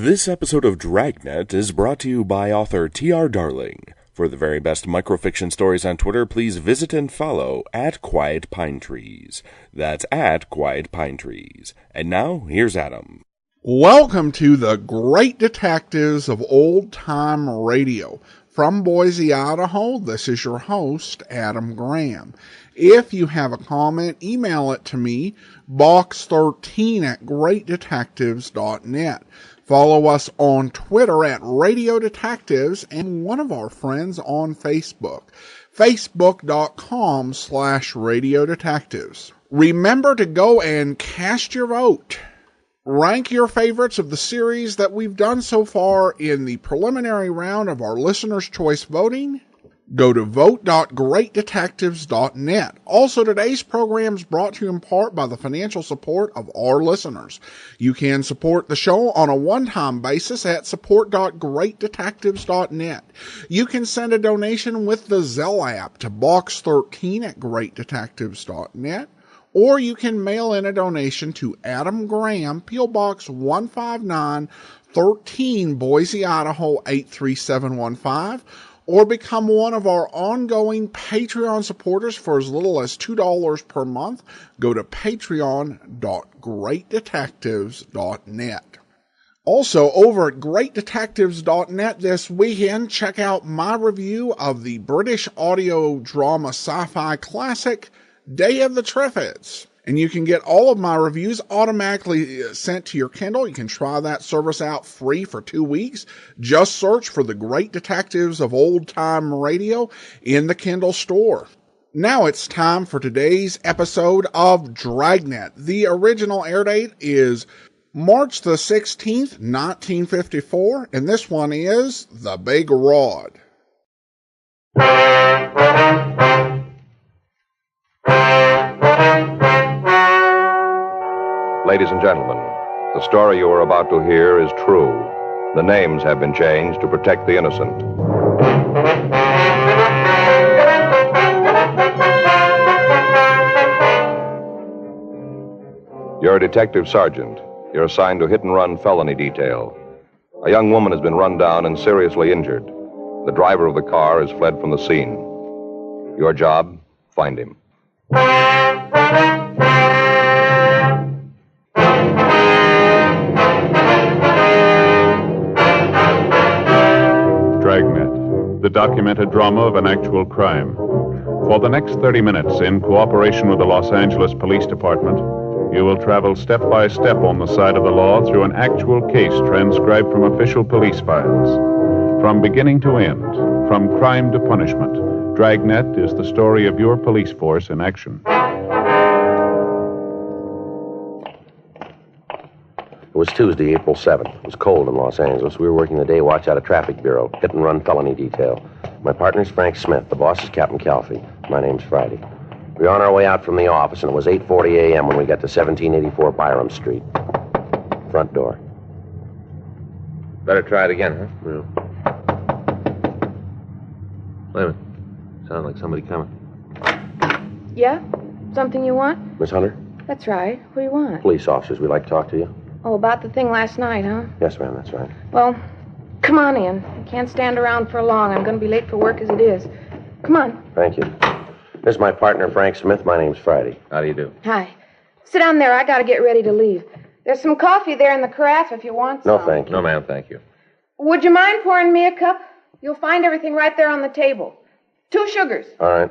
This episode of Dragnet is brought to you by author T.R. Darling. For the very best microfiction stories on Twitter, please visit and follow @QuietPineTrees. That's @QuietPineTrees. And now, here's Adam. Welcome to the Great Detectives of Old Time Radio. From Boise, Idaho, this is your host, Adam Graham. If you have a comment, email it to me, box13@greatdetectives.net. Follow us on Twitter @Radio Detectives and one of our friends on Facebook, facebook.com/Radio Detectives. Remember to go and cast your vote. Rank your favorites of the series that we've done so far in the preliminary round of our Listener's Choice voting. Go to vote.greatdetectives.net. Also, today's program is brought to you in part by the financial support of our listeners. You can support the show on a one-time basis at support.greatdetectives.net. You can send a donation with the Zelle app to box13@greatdetectives.net. Or you can mail in a donation to Adam Graham, P.O. Box 15913, Boise, Idaho 83715. Or become one of our ongoing Patreon supporters for as little as $2 per month. Go to patreon.greatdetectives.net. Also, over at greatdetectives.net this weekend, check out my review of the British audio drama sci-fi classic, Day of the Triffids. And you can get all of my reviews automatically sent to your Kindle. You can try that service out free for 2 weeks. Just search for the Great Detectives of Old Time Radio in the Kindle store. Now it's time for today's episode of Dragnet. The original air date is March the 16th, 1954, and this one is The Big Rod. Ladies and gentlemen, the story you are about to hear is true. The names have been changed to protect the innocent. You're a detective sergeant. You're assigned to hit-and-run felony detail. A young woman has been run down and seriously injured. The driver of the car has fled from the scene. Your job, find him. Dragnet, the documented drama of an actual crime. For the next 30 minutes, in cooperation with the Los Angeles Police Department, you will travel step by step on the side of the law through an actual case transcribed from official police files. From beginning to end, from crime to punishment, Dragnet is the story of your police force in action. It was Tuesday, April 7th. It was cold in Los Angeles. We were working the day watch out of traffic bureau, hit-and-run felony detail. My partner's Frank Smith. The boss is Captain Calfee. My name's Friday. We were on our way out from the office, and it was 8:40 a.m. when we got to 1784 Byram Street. Front door. Better try it again, huh? Yeah. Wait a minute. Sounds like somebody coming. Yeah? Something you want? Miss Hunter? That's right. What do you want? Police officers. We'd like to talk to you. Oh, about the thing last night, huh? Yes, ma'am, that's right. Well, come on in. I can't stand around for long. I'm going to be late for work as it is. Come on. Thank you. This is my partner, Frank Smith. My name's Friday. How do you do? Hi. Sit down there. I got to get ready to leave. There's some coffee there in the carafe if you want some. No, thank you. No, ma'am, thank you. Would you mind pouring me a cup? You'll find everything right there on the table. 2 sugars. All right.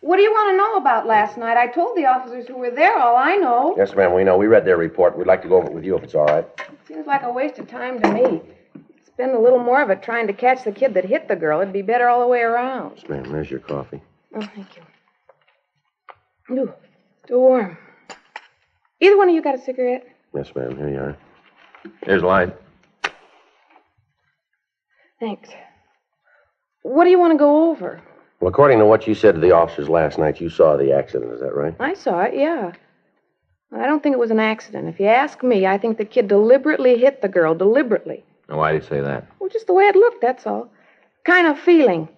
What do you want to know about last night? I told the officers who were there all I know. Yes, ma'am, we know. We read their report. We'd like to go over it with you if it's all right. It seems like a waste of time to me. Spend a little more of it trying to catch the kid that hit the girl. It'd be better all the way around. Yes, ma'am, there's your coffee. Oh, thank you. Ooh, still warm. Either one of you got a cigarette? Yes, ma'am, here you are. Here's the light. Thanks. What do you want to go over? Well, according to what you said to the officers last night, you saw the accident. Is that right? I saw it, yeah. I don't think it was an accident. If you ask me, I think the kid deliberately hit the girl, deliberately. Now, why do you say that? Well, just the way it looked, that's all. Kind of feeling.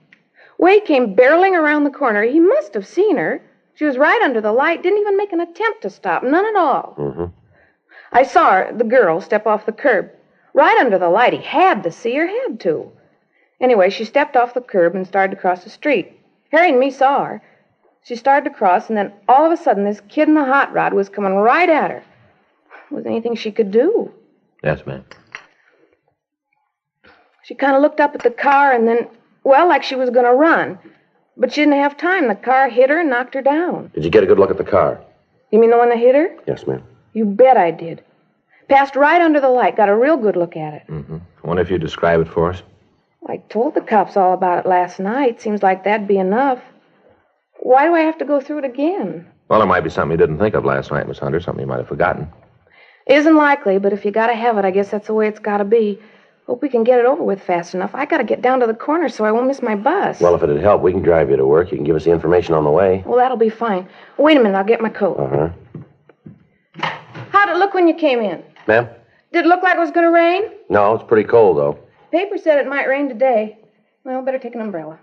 Way came barreling around the corner. He must have seen her. She was right under the light, didn't even make an attempt to stop, none at all. Mm-hmm. I saw her, the girl, step off the curb. Right under the light. He had to see her, had to. Anyway, she stepped off the curb and started to cross the street. Harry and me saw her. She started to cross, and then all of a sudden, this kid in the hot rod was coming right at her. Was there anything she could do? Yes, ma'am. She kind of looked up at the car and then, well, like she was going to run. But she didn't have time. The car hit her and knocked her down. Did you get a good look at the car? You mean the one that hit her? Yes, ma'am. You bet I did. Passed right under the light. Got a real good look at it. Mm-hmm. I wonder if you'd describe it for us. I told the cops all about it last night. Seems like that'd be enough. Why do I have to go through it again? Well, there might be something you didn't think of last night, Miss Hunter, something you might have forgotten. Isn't likely, but if you gotta have it, I guess that's the way it's gotta be. Hope we can get it over with fast enough. I gotta get down to the corner so I won't miss my bus. Well, if it'd help, we can drive you to work. You can give us the information on the way. Well, that'll be fine. Wait a minute, I'll get my coat. Uh-huh. How'd it look when you came in? Ma'am? Did it look like it was gonna rain? No, it's pretty cold, though. Paper said it might rain today. Well, better take an umbrella.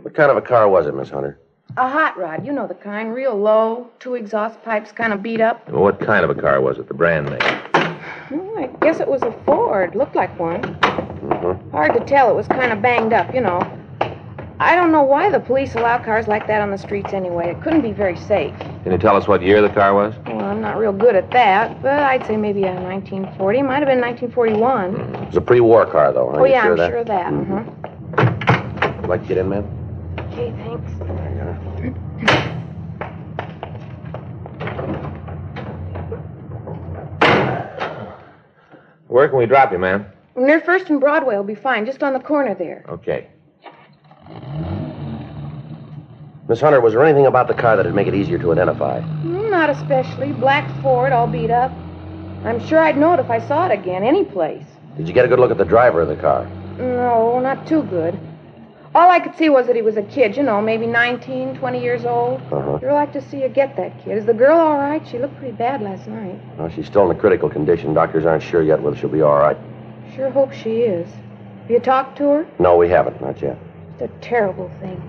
What kind of a car was it, Miss Hunter? A hot rod, you know the kind, real low, 2 exhaust pipes kind of beat up. Well, what kind of a car was it, the brand name? I guess it was a Ford. Looked like one. Mm-hmm. Hard to tell. It was kind of banged up, you know. I don't know why the police allow cars like that on the streets anyway. It couldn't be very safe. Can you tell us what year the car was? Well, I'm not real good at that, but I'd say maybe a 1940. Might have been 1941. It was a pre-war car, though, huh? Oh, You yeah, sure I'm of that? sure of that. Mm-hmm. Would like to get in, ma'am? Okay, thanks. Where can we drop you, ma'am? Near First and Broadway will be fine, just on the corner there. Okay. Miss Hunter, was there anything about the car that'd make it easier to identify? Not especially. Black Ford, all beat up. I'm sure I'd know it if I saw it again, any place. Did you get a good look at the driver of the car? No, not too good. All I could see was that he was a kid, you know, maybe 19, 20 years old. Uh-huh. I'd like to see you get that kid. Is the girl all right? She looked pretty bad last night. Well, she's still in a critical condition. Doctors aren't sure yet whether she'll be all right. Sure hope she is. Have you talked to her? No, we haven't. Not yet. It's a terrible thing.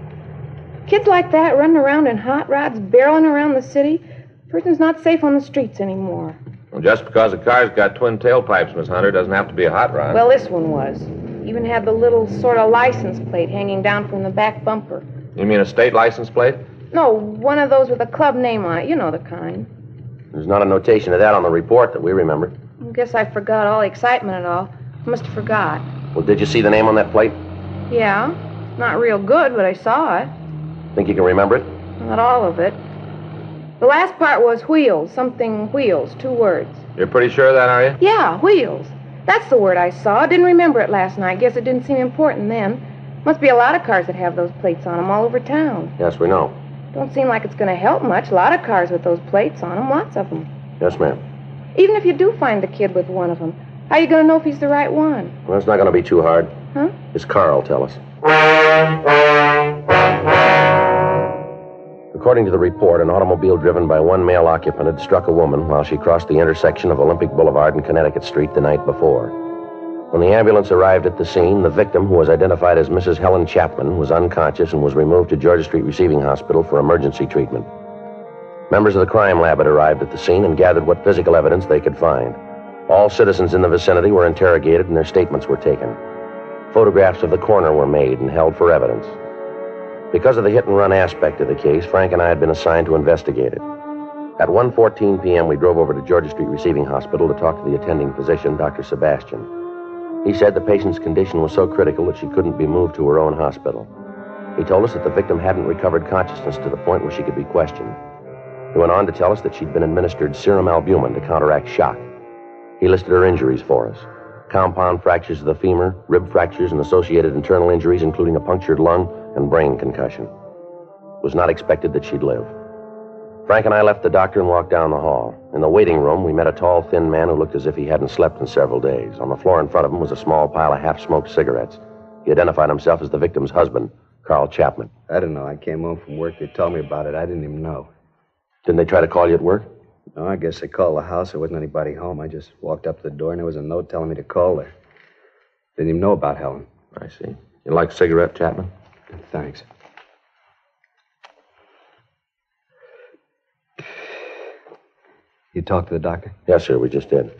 Kids like that running around in hot rods, barreling around the city. Person's not safe on the streets anymore. Well, just because a car's got twin tailpipes, Miss Hunter, doesn't have to be a hot rod. Well, this one was. Even had the little sort of license plate hanging down from the back bumper. You mean a state license plate? No, one of those with a club name on it. You know the kind. There's not a notation of that on the report that we remember. I guess I forgot all the excitement and all. I must have forgot. Well, did you see the name on that plate? Yeah. Not real good, but I saw it. Think you can remember it? Not all of it. The last part was wheels. Something wheels. 2 words. You're pretty sure of that, are you? Yeah, wheels. That's the word I saw. Didn't remember it last night. Guess it didn't seem important then. Must be a lot of cars that have those plates on them all over town. Yes, we know. Don't seem like it's going to help much. A lot of cars with those plates on them. Lots of them. Yes, ma'am. Even if you do find the kid with one of them, how are you going to know if he's the right one? Well, it's not going to be too hard. Huh? His car will tell us. According to the report, an automobile driven by one male occupant had struck a woman while she crossed the intersection of Olympic Boulevard and Connecticut Street the night before. When the ambulance arrived at the scene, the victim, who was identified as Mrs. Helen Chapman, was unconscious and was removed to Georgia Street Receiving Hospital for emergency treatment. Members of the crime lab had arrived at the scene and gathered what physical evidence they could find. All citizens in the vicinity were interrogated and their statements were taken. Photographs of the coroner were made and held for evidence. Because of the hit-and-run aspect of the case, Frank and I had been assigned to investigate it. At 1:14 p.m., we drove over to Georgia Street Receiving Hospital to talk to the attending physician, Dr. Sebastian. He said the patient's condition was so critical that she couldn't be moved to her own hospital. He told us that the victim hadn't recovered consciousness to the point where she could be questioned. He went on to tell us that she'd been administered serum albumin to counteract shock. He listed her injuries for us: compound fractures of the femur, rib fractures, and associated internal injuries, including a punctured lung and brain concussion. It was not expected that she'd live. Frank and I left the doctor and walked down the hall. In the waiting room, we met a tall, thin man who looked as if he hadn't slept in several days. On the floor in front of him was a small pile of half-smoked cigarettes. He identified himself as the victim's husband, Carl Chapman. I don't know. I came home from work. They told me about it. I didn't even know. Didn't they try to call you at work? No, I guess they called the house. There wasn't anybody home. I just walked up to the door, and there was a note telling me to call her. Didn't even know about Helen. I see. You like a cigarette, Chapman? Thanks. You talked to the doctor? Yes, sir, we just did.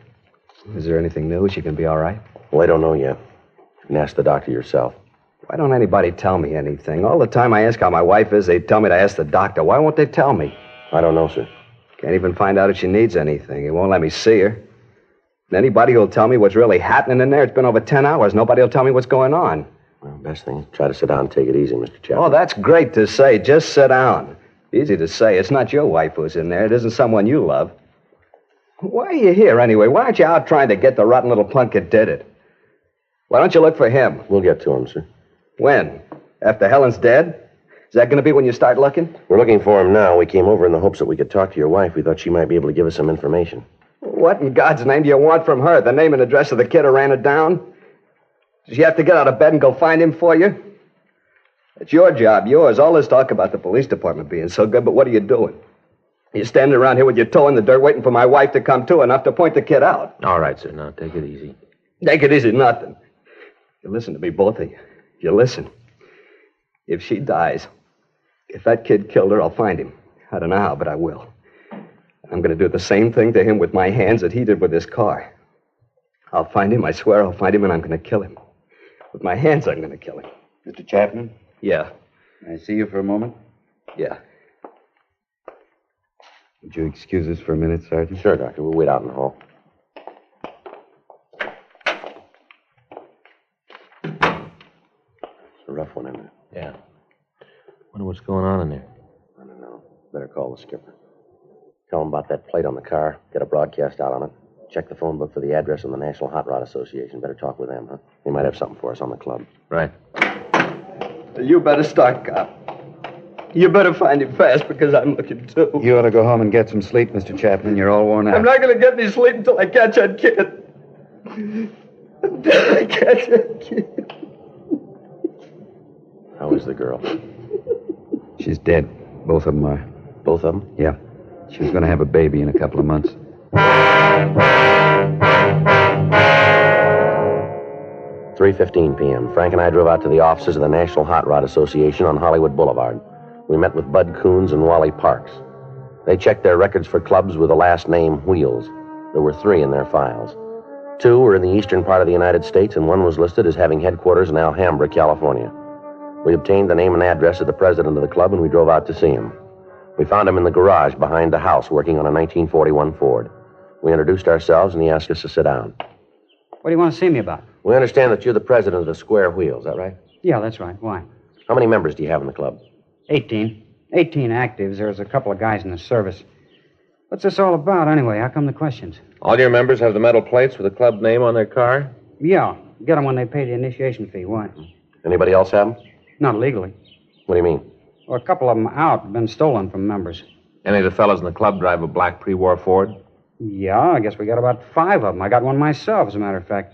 Is there anything new? She can be all right? Well, I don't know yet. You can ask the doctor yourself. Why don't anybody tell me anything? All the time I ask how my wife is, they tell me to ask the doctor. Why won't they tell me? I don't know, sir. Can't even find out if she needs anything. He won't let me see her. And anybody who'll tell me what's really happening in there, it's been over 10 hours. Nobody will tell me what's going on. Well, best thing is try to sit down and take it easy, Mr. Chapman. Oh, that's great to say. Just sit down. Easy to say. It's not your wife who's in there. It isn't someone you love. Why are you here, anyway? Why aren't you out trying to get the rotten little punk that did it? Why don't you look for him? We'll get to him, sir. When? After Helen's dead? Is that going to be when you start looking? We're looking for him now. We came over in the hopes that we could talk to your wife. We thought she might be able to give us some information. What in God's name do you want from her? The name and address of the kid who ran it down? Does she have to get out of bed and go find him for you? It's your job, yours. All this talk about the police department being so good, but what are you doing? You're standing around here with your toe in the dirt waiting for my wife to come to enough to point the kid out. All right, sir. Now, take it easy. Take it easy, nothing. You listen to me, both of you. You listen. If she dies, if that kid killed her, I'll find him. I don't know how, but I will. I'm going to do the same thing to him with my hands that he did with his car. I'll find him, I swear I'll find him, and I'm going to kill him. With my hands, I'm going to kill him. Mr. Chapman? Yeah. Can I see you for a moment? Yeah. Would you excuse us for a minute, Sergeant? Sure, Doctor. We'll wait out in the hall. It's a rough one, isn't it? Yeah. Wonder what's going on in there. I don't know. Better call the skipper. Tell him about that plate on the car. Get a broadcast out on it. Check the phone book for the address of the National Hot Rod Association. Better talk with them, huh? They might have something for us on the club. Right. You better start, cop. You better find him fast because I'm looking too. You ought to go home and get some sleep, Mr. Chapman. You're all worn out. I'm not going to get any sleep until I catch that kid. Until I catch that kid. How is the girl? She's dead. Both of them are. Both of them? Yeah. She was going to have a baby in a couple of months. 3:15 p.m. Frank and I drove out to the offices of the National Hot Rod Association on Hollywood Boulevard. We met with Bud Coons and Wally Parks. They checked their records for clubs with the last name Wheels. There were 3 in their files. 2 were in the eastern part of the United States, and 1 was listed as having headquarters in Alhambra, California. We obtained the name and address of the president of the club, and we drove out to see him. We found him in the garage behind the house working on a 1941 Ford. We introduced ourselves, and he asked us to sit down. What do you want to see me about? We understand that you're the president of the Square Wheel, is that right? Yeah, that's right. Why? How many members do you have in the club? 18. 18 actives. There's a couple of guys in the service. What's this all about, anyway? How come the questions? All your members have the metal plates with the club name on their car? Yeah. Get them when they pay the initiation fee. Why? Anybody else have them? Not legally. What do you mean? Well, a couple of them out. Been stolen from members. Any of the fellas in the club drive a black pre-war Ford? Yeah, I guess we got about 5 of them. I got one myself, as a matter of fact.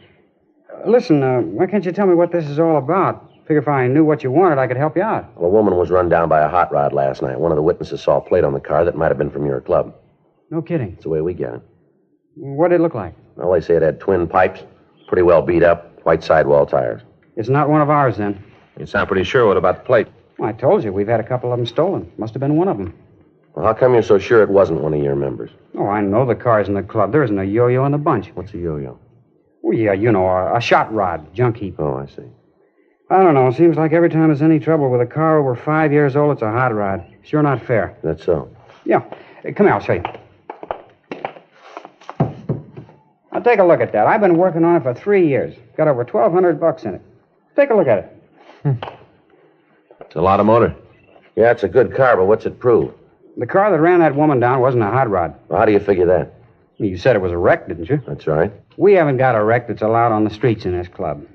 Listen, why can't you tell me what this is all about? Figure if I knew what you wanted, I could help you out. Well, a woman was run down by a hot rod last night. One of the witnesses saw a plate on the car that might have been from your club. No kidding. That's the way we get it. What did it look like? Well, they say it had twin pipes, pretty well beat up, white sidewall tires. It's not one of ours, then. You sound pretty sure. What about the plate? Well, I told you, we've had a couple of them stolen. Must have been one of them. Well, how come you're so sure it wasn't one of your members? Oh, I know the cars in the club. There isn't a yo-yo in the bunch. What's a yo-yo? Well, yeah, you know, a shot rod, junk heap. Oh, I see. I don't know. It seems like every time there's any trouble with a car over 5 years old, it's a hot rod. Sure not fair. That's so. Yeah. Come here, I'll show you. Now, take a look at that. I've been working on it for 3 years. Got over $1,200 in it. Take a look at it. It's a lot of motor. Yeah, it's a good car, but what's it prove? The car that ran that woman down wasn't a hot rod. Well, how do you figure that? You said it was a wreck, didn't you? That's right. We haven't got a wreck that's allowed on the streets in this club.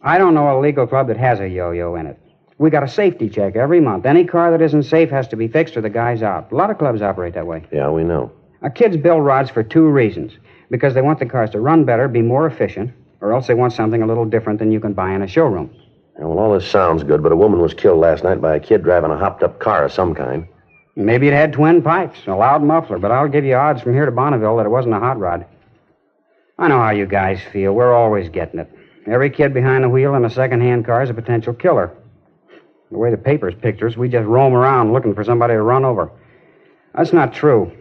I don't know a legal club that has a yo-yo in it. We got a safety check every month. Any car that isn't safe has to be fixed or the guy's out. A lot of clubs operate that way. Yeah, we know. Our kids build rods for 2 reasons. Because they want the cars to run better, be more efficient, or else they want something a little different than you can buy in a showroom. Yeah, well, all this sounds good, but a woman was killed last night by a kid driving a hopped-up car of some kind. Maybe it had twin pipes, a loud muffler, but I'll give you odds from here to Bonneville that it wasn't a hot rod. I know how you guys feel. We're always getting it. Every kid behind the wheel in a second-hand car is a potential killer. The way the papers picture us, we just roam around looking for somebody to run over. That's not true.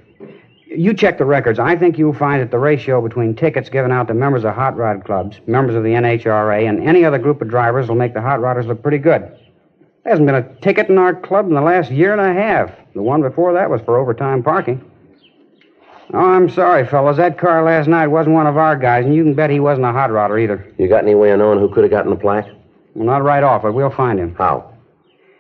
You check the records. I think you'll find that the ratio between tickets given out to members of hot rod clubs, members of the NHRA, and any other group of drivers will make the hot rodders look pretty good. There hasn't been a ticket in our club in the last year and a half. The one before that was for overtime parking. Oh, I'm sorry, fellas. That car last night wasn't one of our guys, and you can bet he wasn't a hot rodder either. You got any way of knowing who could have gotten the plaque? Well, not right off, but we'll find him. How?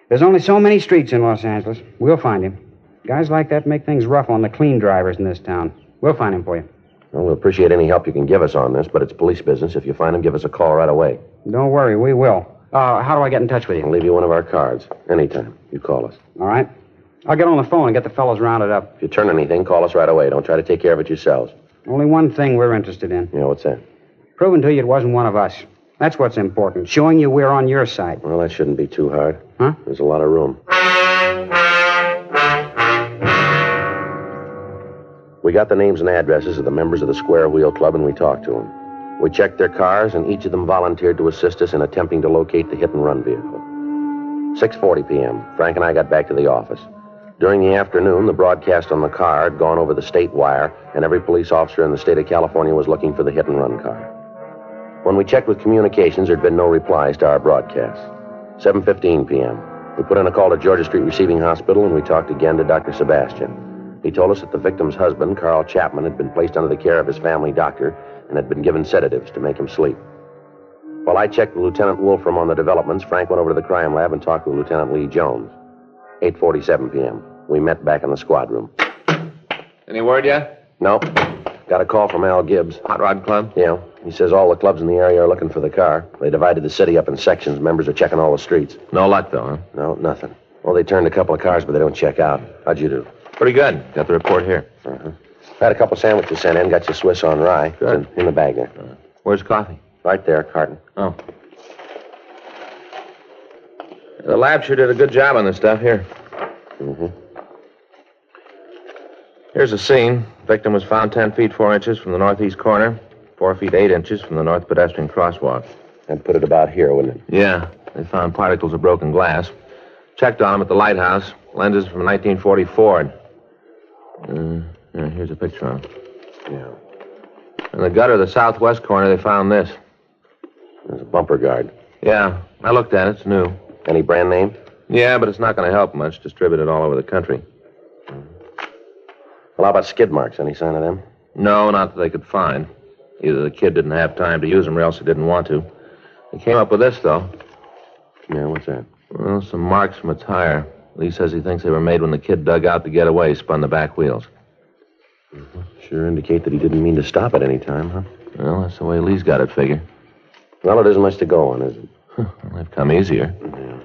There's only so many streets in Los Angeles. We'll find him. Guys like that make things rough on the clean drivers in this town. We'll find him for you. Well, we'll appreciate any help you can give us on this, but it's police business. If you find him, give us a call right away. Don't worry, we will. How do I get in touch with you? I'll leave you one of our cards. Anytime. You call us. All right. I'll get on the phone and get the fellows rounded up. If you turn anything, call us right away. Don't try to take care of it yourselves. Only one thing we're interested in. Yeah, what's that? Proving to you it wasn't one of us. That's what's important. Showing you we're on your side. Well, that shouldn't be too hard. Huh? There's a lot of room. We got the names and addresses of the members of the Square Wheel Club, and we talked to them. We checked their cars, and each of them volunteered to assist us in attempting to locate the hit-and-run vehicle. 6:40 p.m., Frank and I got back to the office. During the afternoon, the broadcast on the car had gone over the state wire, and every police officer in the state of California was looking for the hit-and-run car. When we checked with communications, there'd been no replies to our broadcast. 7:15 p.m., we put in a call to Georgia Street Receiving Hospital, and we talked again to Dr. Sebastian. He told us that the victim's husband, Carl Chapman, had been placed under the care of his family doctor and had been given sedatives to make him sleep. While I checked with Lieutenant Wolfram on the developments, Frank went over to the crime lab and talked with Lieutenant Lee Jones. 8:47 p.m. We met back in the squad room. Any word yet? Nope. Got a call from Al Gibbs. Hot Rod Club? Yeah. He says all the clubs in the area are looking for the car. They divided the city up in sections. Members are checking all the streets. No luck, though, huh? No, nothing. Well, they turned a couple of cars, but they don't check out. How'd you do? Pretty good. Got the report here. Uh-huh. Had a couple sandwiches sent in. Got your Swiss on rye. Good. In the bag there. Where's coffee? Right there, carton. Oh. The lab sure did a good job on this stuff. Here. Mm-hmm. Here's the scene. Victim was found 10 feet 4 inches from the northeast corner, 4 feet 8 inches from the north pedestrian crosswalk. I'd put it about here, wouldn't it? Yeah. They found particles of broken glass. Checked on them at the lighthouse. Lenses from a 1940 Ford. Here's a picture of them. Yeah. In the gutter of the southwest corner, they found this. There's a bumper guard. Yeah. I looked at it. It's new. Any brand name? Yeah, but it's not going to help much. Distributed all over the country. Well, how about skid marks? Any sign of them? No, not that they could find. Either the kid didn't have time to use them or else he didn't want to. They came up with this, though. Yeah, what's that? Well, some marks from a tire. Lee says he thinks they were made when the kid dug out to get away, spun the back wheels. Mm-hmm. Sure indicate that he didn't mean to stop at any time, huh? Well, that's the way Lee's got it figured. Well, it isn't much to go on, is it? Well, they've come easier. Yeah.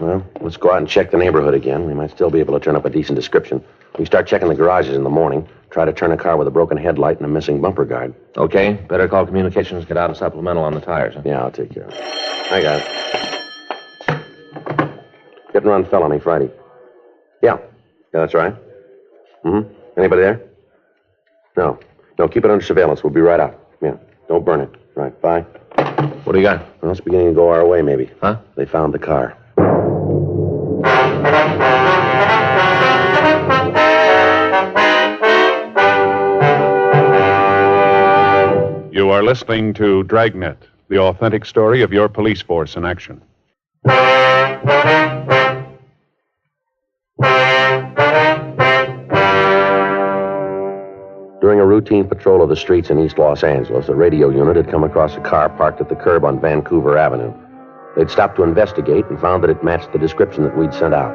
Well, let's go out and check the neighborhood again. We might still be able to turn up a decent description. We start checking the garages in the morning. Try to turn a car with a broken headlight and a missing bumper guard. Okay. Better call communications, get out a supplemental on the tires, huh? Yeah, I'll take care of it. I got it. Hit and run felony Friday. Yeah, that's right. Mm-hmm. Anybody there? No, keep it under surveillance. We'll be right out. Yeah, don't burn it. Right, bye. What do you got? Well, it's beginning to go our way, maybe. Huh? They found the car. You are listening to Dragnet, the authentic story of your police force in action. During a routine patrol of the streets in East Los Angeles, a radio unit had come across a car parked at the curb on Vancouver Avenue. They'd stopped to investigate and found that it matched the description that we'd sent out.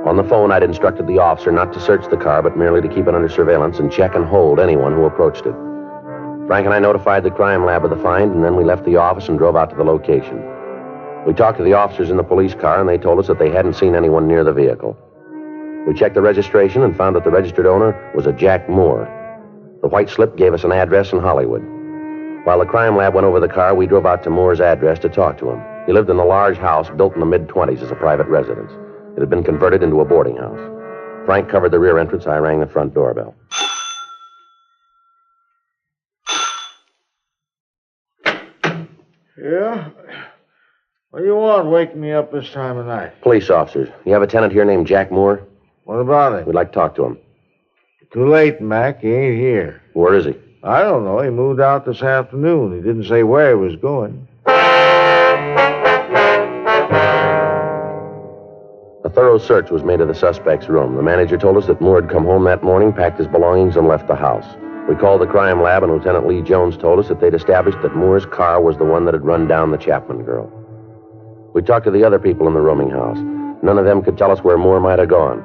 On the phone, I'd instructed the officer not to search the car, but merely to keep it under surveillance and check and hold anyone who approached it. Frank and I notified the crime lab of the find, and then we left the office and drove out to the location. We talked to the officers in the police car, and they told us that they hadn't seen anyone near the vehicle. We checked the registration and found that the registered owner was a Jack Moore. The white slip gave us an address in Hollywood. While the crime lab went over the car, we drove out to Moore's address to talk to him. He lived in a large house built in the mid-20s as a private residence. It had been converted into a boarding house. Frank covered the rear entrance. I rang the front doorbell. Yeah? What do you want waking me up this time of night? Police officers. You have a tenant here named Jack Moore? What about it? We'd like to talk to him. Too late, Mac. He ain't here. Where is he? I don't know. He moved out this afternoon. He didn't say where he was going. A thorough search was made of the suspect's room. The manager told us that Moore had come home that morning, packed his belongings, and left the house. We called the crime lab, and Lieutenant Lee Jones told us that they'd established that Moore's car was the one that had run down the Chapman girl. We talked to the other people in the rooming house. None of them could tell us where Moore might have gone.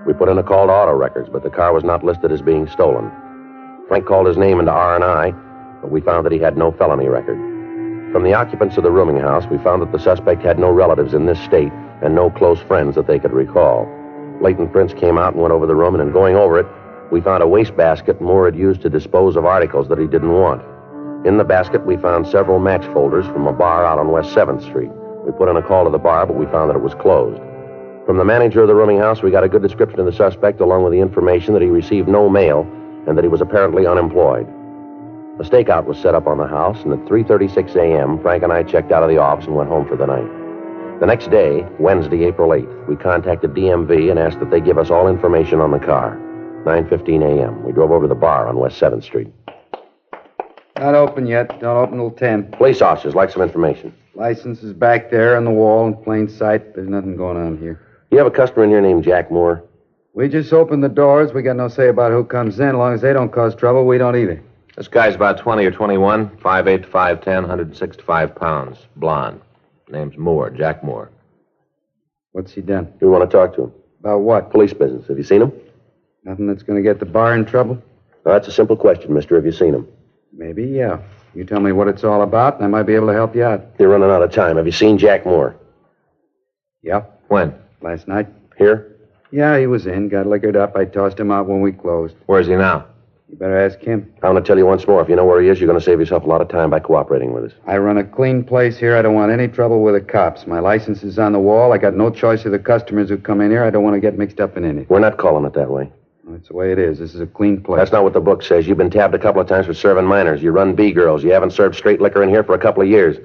We put in a call to auto records, but the car was not listed as being stolen. Frank called his name into R&I, but we found that he had no felony record. From the occupants of the rooming house, we found that the suspect had no relatives in this state and no close friends that they could recall. Leighton Prince came out and went over the room, and in going over it, we found a wastebasket Moore had used to dispose of articles that he didn't want. In the basket, we found several match folders from a bar out on West 7th Street. We put in a call to the bar, but we found that it was closed. From the manager of the rooming house, we got a good description of the suspect, along with the information that he received no mail and that he was apparently unemployed. A stakeout was set up on the house, and at 3:36 a.m., Frank and I checked out of the office and went home for the night. The next day, Wednesday, April 8th, we contacted DMV and asked that they give us all information on the car. 9:15 a.m., we drove over to the bar on West 7th Street. Not open yet. Don't open till 10. Police officers like some information. License is back there on the wall in plain sight. There's nothing going on here. You have a customer in here named Jack Moore? We just opened the doors. We got no say about who comes in. As long as they don't cause trouble, we don't either. This guy's about 20 or 21, 5'8" to 5'10", 165 pounds, blonde. Name's Moore, Jack Moore. What's he done? We want to talk to him. About what? Police business. Have you seen him? Nothing that's going to get the bar in trouble? That's a simple question, mister. Have you seen him? Maybe, yeah. You tell me what it's all about, and I might be able to help you out. You're running out of time. Have you seen Jack Moore? Yeah. When? Last night. Here? Yeah, he was in. Got liquored up. I tossed him out when we closed. Where's he now? You better ask him. I want to tell you once more. If you know where he is, you're going to save yourself a lot of time by cooperating with us. I run a clean place here. I don't want any trouble with the cops. My license is on the wall. I got no choice of the customers who come in here. I don't want to get mixed up in anything. We're not calling it that way. That's the way it is. This is a clean place. That's not what the book says. You've been tabbed a couple of times for serving minors. You run B-girls. You haven't served straight liquor in here for a couple of years.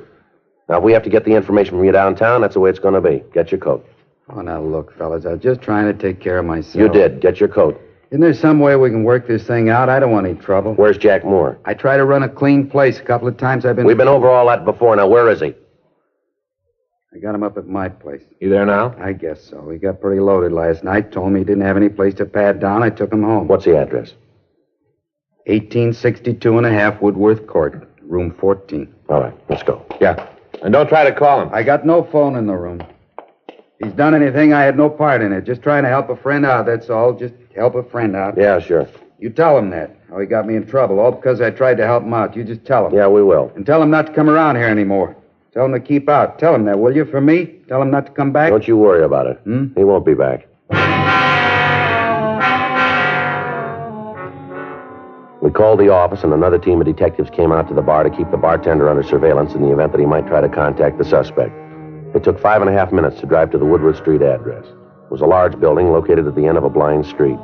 Now, if we have to get the information from you downtown, that's the way it's going to be. Get your coat. Oh, now look, fellas, I was just trying to take care of myself. You did. Get your coat. Isn't there some way we can work this thing out? I don't want any trouble. Where's Jack Moore? I try to run a clean place. A couple of times I've been... We've been over all that before. Now, where is he? I got him up at my place. You there now? I guess so. He got pretty loaded last night. Told me he didn't have any place to pad down. I took him home. What's the address? 1862 and a half Woodworth Court, room 14. All right, let's go. Yeah. And don't try to call him. I got no phone in the room. If he's done anything, I had no part in it. Just trying to help a friend out, that's all. Just help a friend out. Yeah, sure. You tell him that, how he got me in trouble, all because I tried to help him out. You just tell him. Yeah, we will. And tell him not to come around here anymore. Tell him to keep out. Tell him that, will you, for me? Tell him not to come back. Don't you worry about it. He won't be back. We called the office, and another team of detectives came out to the bar to keep the bartender under surveillance in the event that he might try to contact the suspect. It took 5.5 minutes to drive to the Woodworth Street address. It was a large building located at the end of a blind street.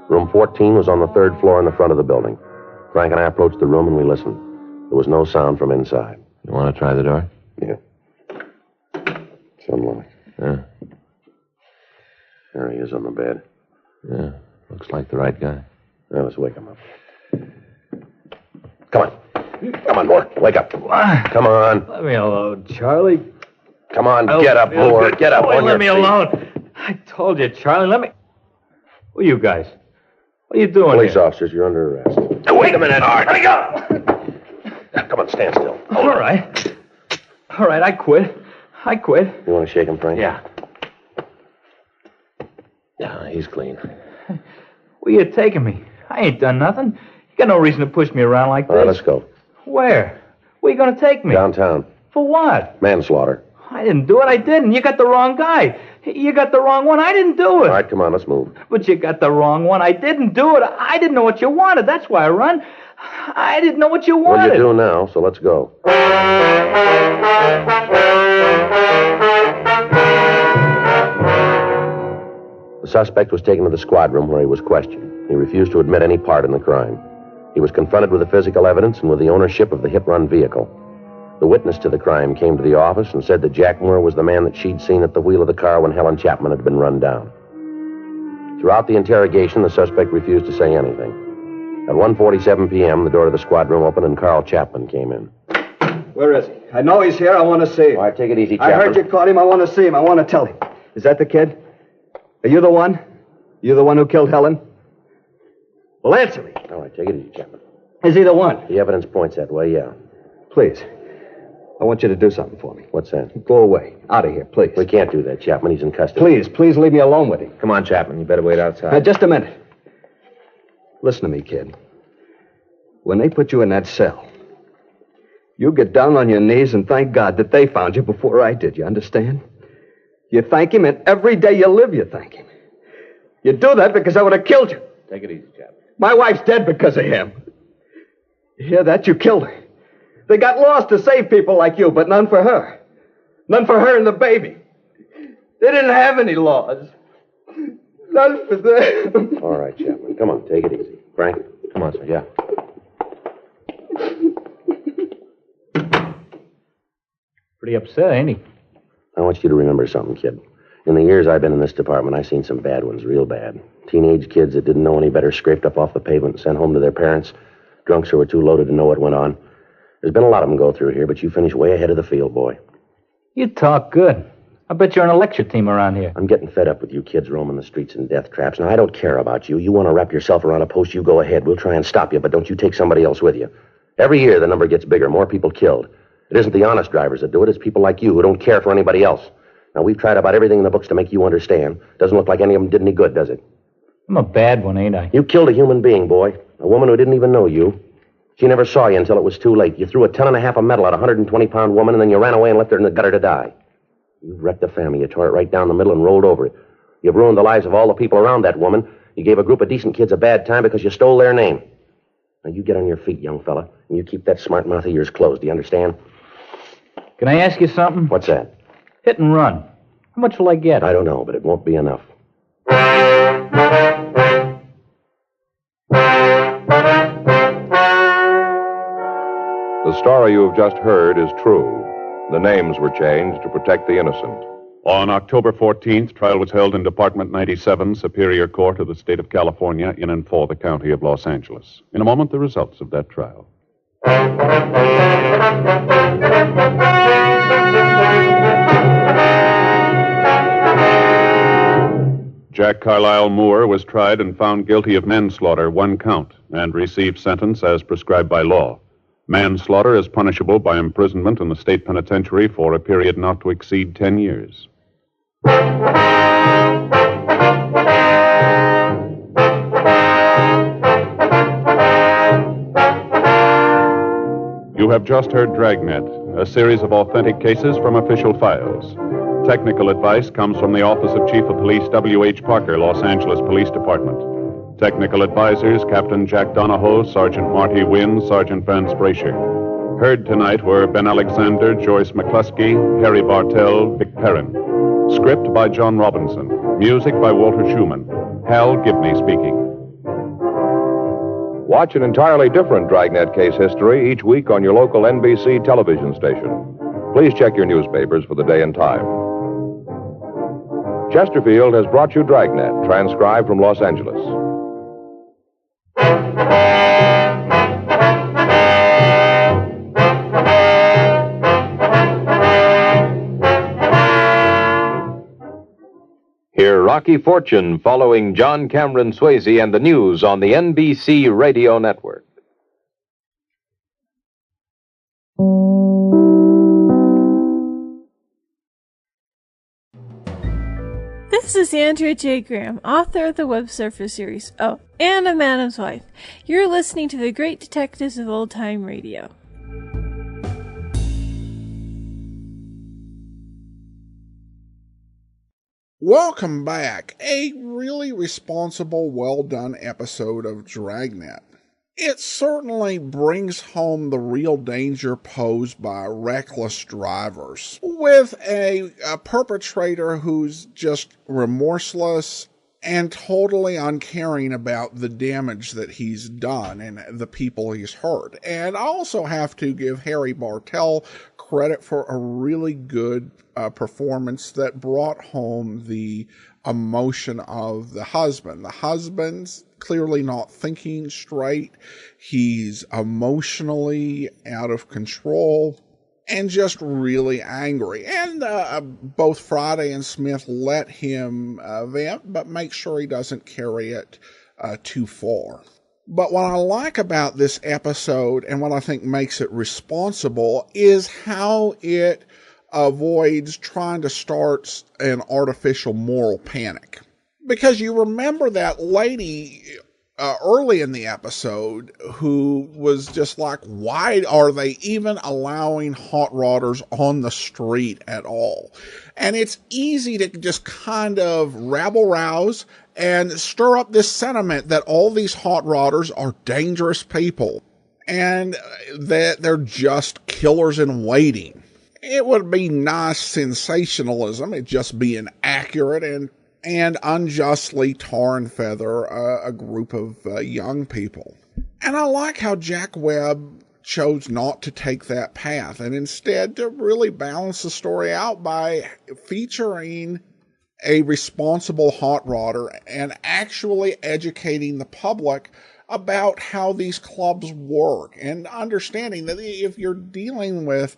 Room 14 was on the third floor in the front of the building. Frank and I approached the room, and we listened. There was no sound from inside. You want to try the door? Yeah. It's unlocked. Yeah. There he is on the bed. Yeah. Looks like the right guy. Now, let's wake him up. Come on. Come on, Moore. Wake up. Come on. Let me alone, Charlie. Come on, get up, Moore. Get up. Boy, let me alone. I told you, Charlie, let me... Who are you guys? What are you doing Police here? officers, you're under arrest. Wait a minute, Art. Let me go. Come on, stand still. All right. All right, I quit. You want to shake him, Frank? Yeah. Yeah, he's clean. Where you taking me? I ain't done nothing. You got no reason to push me around like this. All right, let's go. Where? Where you gonna take me? Downtown. For what? Manslaughter. I didn't do it. I didn't. You got the wrong guy. You got the wrong one. I didn't do it. All right, come on, let's move. But you got the wrong one. I didn't do it. I didn't know what you wanted. That's why I run. I didn't know what you wanted. Well, you do now, so let's go. The suspect was taken to the squad room where he was questioned. He refused to admit any part in the crime. He was confronted with the physical evidence and with the ownership of the hit-run vehicle. The witness to the crime came to the office and said that Jack Moore was the man that she'd seen at the wheel of the car when Helen Chapman had been run down. Throughout the interrogation, the suspect refused to say anything. At 1:47 p.m., the door to the squad room opened and Carl Chapman came in. Where is he? I know he's here. I want to see him. All right, take it easy, Chapman. I heard you caught him. I want to see him. I want to tell him. Is that the kid? Are you the one? You the one who killed Helen? Well, answer me. All right, take it easy, Chapman. Is he the one? The evidence points that way, yeah. Please. I want you to do something for me. What's that? Go away. Out of here, please. We can't do that, Chapman. He's in custody. Please leave me alone with him. Come on, Chapman. You better wait outside. Now, just a minute. Listen to me, kid. When they put you in that cell, you get down on your knees and thank God that they found you before I did. You understand? You thank him, and every day you live, you thank him. You do that because I would have killed you. Take it easy, Chapman. My wife's dead because of him. You hear that? You killed her. They got laws to save people like you, but none for her. None for her and the baby. They didn't have any laws. None for them. All right, Chapman. Come on, take it easy. Frank? Come on, sir. Yeah. Pretty upset, ain't he? I want you to remember something, kid. In the years I've been in this department, I've seen some bad ones, real bad. Teenage kids that didn't know any better scraped up off the pavement and sent home to their parents. Drunks who were too loaded to know what went on. There's been a lot of them go through here, but you finished way ahead of the field, boy. You talk good. I bet you're on a lecture team around here. I'm getting fed up with you kids roaming the streets in death traps. Now, I don't care about you. You want to wrap yourself around a post, you go ahead. We'll try and stop you, but don't you take somebody else with you. Every year, the number gets bigger, more people killed. It isn't the honest drivers that do it. It's people like you who don't care for anybody else. Now, we've tried about everything in the books to make you understand. Doesn't look like any of them did any good, does it? I'm a bad one, ain't I? You killed a human being, boy. A woman who didn't even know you. She never saw you until it was too late. You threw a 10.5 of metal at a 120-pound woman, and then you ran away and left her in the gutter to die. You wrecked the family. You tore it right down the middle and rolled over it. You've ruined the lives of all the people around that woman. You gave a group of decent kids a bad time because you stole their name. Now, you get on your feet, young fella, and you keep that smart mouth of yours closed. Do you understand? Can I ask you something? What's that? Hit and run. How much will I get? I don't know, but it won't be enough. The story you have just heard is true. The names were changed to protect the innocent. On October 14th, trial was held in Department 97, Superior Court of the State of California, in and for the County of Los Angeles. In a moment, the results of that trial. Jack Carlisle Moore was tried and found guilty of manslaughter, 1 count, and received sentence as prescribed by law. Manslaughter is punishable by imprisonment in the state penitentiary for a period not to exceed 10 years. You have just heard Dragnet, a series of authentic cases from official files. Technical advice comes from the Office of Chief of Police W.H. Parker, Los Angeles Police Department. Technical advisors, Captain Jack Donahoe, Sergeant Marty Wynn, Sergeant Vance Brasher. Heard tonight were Ben Alexander, Joyce McCluskey, Harry Bartell, Vic Perrin. Script by John Robinson. Music by Walter Schumann. Hal Gibney speaking. Watch an entirely different Dragnet case history each week on your local NBC television station. Please check your newspapers for the day and time. Chesterfield has brought you Dragnet, transcribed from Los Angeles. Hear Rocky Fortune following John Cameron Swayze and the news on the NBC Radio Network. This is Andrea J. Graham, author of the Web Surfer series. Oh, and a Madam's Wife. You're listening to the Great Detectives of Old Time Radio. Welcome back. A really responsible, well-done episode of Dragnet. It certainly brings home the real danger posed by reckless drivers, with a perpetrator who's just remorseless and totally uncaring about the damage that he's done and the people he's hurt. And I also have to give Harry Bartell credit for a really good performance that brought home the emotion of the husband. The husband's clearly not thinking straight. He's emotionally out of control and just really angry. And both Friday and Smith let him vent, but make sure he doesn't carry it too far. But what I like about this episode, and what I think makes it responsible, is how it avoids trying to start an artificial moral panic. Because you remember that lady early in the episode who was just like, why are they even allowing hot rodders on the street at all? And it's easy to just kind of rabble-rouse and stir up this sentiment that all these hot rodders are dangerous people and that they're just killers in waiting. It would be nice sensationalism. It'd just be inaccurate and unjustly tar and feather a group of young people. And I like how Jack Webb chose not to take that path and instead to really balance the story out by featuring a responsible hot rodder and actually educating the public about how these clubs work and understanding that if you're dealing with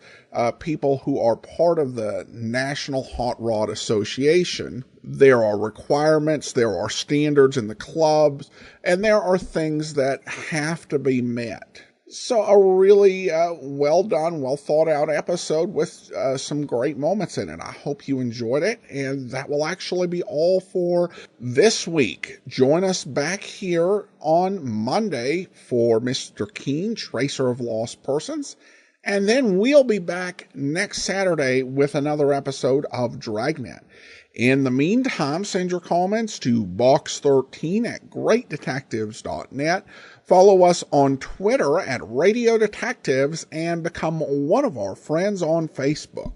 people who are part of the National Hot Rod Association, there are requirements, there are standards in the clubs, and there are things that have to be met. So a really well done, well thought out episode with some great moments in it. I hope you enjoyed it, and that will actually be all for this week. Join us back here on Monday for Mr. Keen, Tracer of Lost Persons, and then we'll be back next Saturday with another episode of Dragnet. In the meantime, send your comments to box13@greatdetectives.net. Follow us on Twitter at Radio Detectives and become one of our friends on Facebook.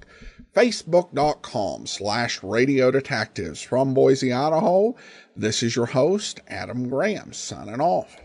Facebook.com/Radio Detectives. From Boise, Idaho, this is your host, Adam Graham, signing off.